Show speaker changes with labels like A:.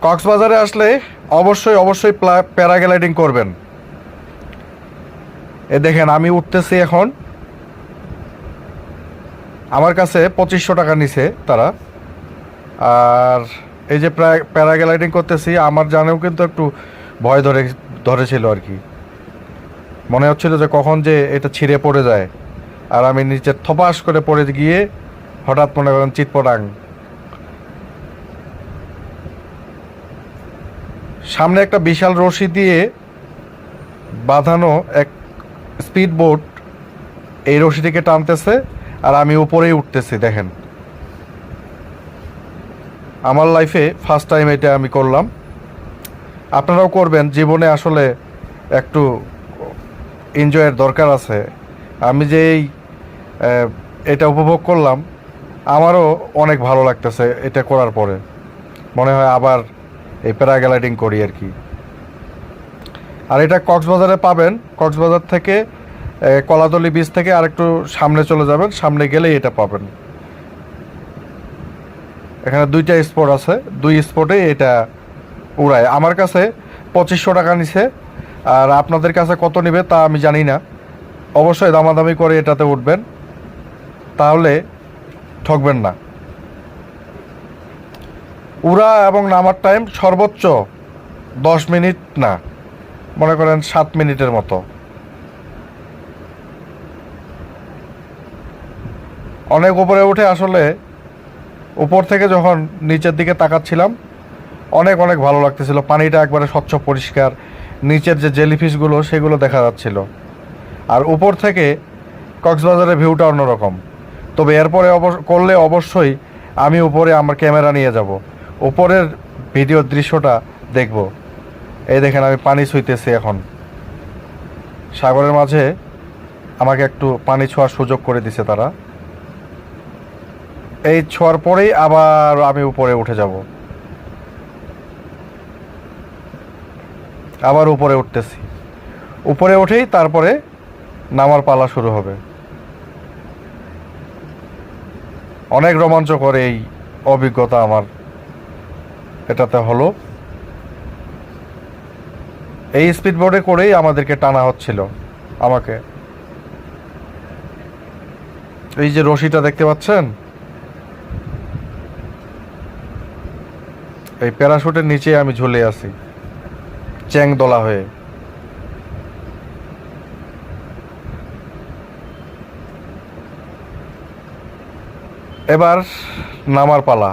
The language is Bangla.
A: কক্সবাজারে আসলে অবশ্যই অবশ্যই প্যারাগ্লাইডিং করবেন। এ দেখেন আমি উঠতেছি এখন। আমার কাছে 2500 টাকা নিছে তারা। আর এই যে প্যারাগ্লাইডিং করতেছি, আমার জানেও কিন্তু একটু ভয় ধরেছিল আর কি। মনে হচ্ছিল যে কখন যে এটা ছিঁড়ে পড়ে যায়, আর আমি নিচে থপাস করে পড়ে গিয়ে হঠাৎ মনে করেন চিৎপটাং। সামনে একটা বিশাল রশি দিয়ে বাঁধানো এক স্পিড বোট এই রশিটিকে টানতেছে, আর আমি উপরেই উঠতেছি। দেখেন, আমার লাইফে ফার্স্ট টাইম এটা আমি করলাম। আপনারাও করবেন, জীবনে আসলে একটু এনজয়ের দরকার আছে। আমি যে এটা উপভোগ করলাম, আমারও অনেক ভালো লাগতেছে এটা করার পরে। মনে হয় আবার এই প্যারাগ্লাইডিং করি আর কি। আর এটা কক্সবাজারে পাবেন। কক্সবাজার থেকে কলাতলি বিচ থেকে আরেকটু সামনে চলে যাবেন, সামনে গেলেই এটা পাবেন। এখানে দুইটা স্পট আছে, দুই স্পটে এটা উড়ায়। আমার কাছে 2500 টাকা নিছে, আর আপনাদের কাছে কত নেবে তা আমি জানি না। অবশ্যই দামাদামি করে এটাতে উঠবেন, তাহলে ঠকবেন না। উড়া এবং নামার টাইম সর্বোচ্চ 10 মিনিট না, মনে করেন 7 মিনিটের মতো। অনেক উপরে উঠে আসলে উপর থেকে যখন নিচের দিকে তাকাচ্ছিলাম, অনেক অনেক ভালো লাগতেছিল। পানিটা একবারে স্বচ্ছ পরিষ্কার, নিচের যে জেলিফিশগুলো সেগুলো দেখা যাচ্ছিল। আর উপর থেকে কক্সবাজারের ভিউটা অন্যরকম। তবে এরপরে করলে অবশ্যই আমি উপরে আমার ক্যামেরা নিয়ে যাব, উপরের ভিডিওর দৃশ্যটা দেখব। এই দেখেন আমি পানি ছুঁইতেছি এখন। সাগরের মাঝে আমাকে একটু পানি ছোঁয়ার সুযোগ করে দিছে তারা। এই ছোঁয়ার পরেই আবার আমি উপরে উঠে যাব। আবার উপরে উঠতেছি। উপরে উঠেই তারপরে নামার পালা শুরু হবে। অনেক রোমাঞ্চকর এই অভিজ্ঞতা আমার এটাতে হলো। এই স্পিড বোটে করেই আমাদেরকে টানা হচ্ছিল আমাকে। এই যে রশিটা দেখতে পাচ্ছেন, এই প্যারাশুটের নিচে আমি ঝুলে আছি চ্যাং দোলা হয়ে। এবার নামার পালা।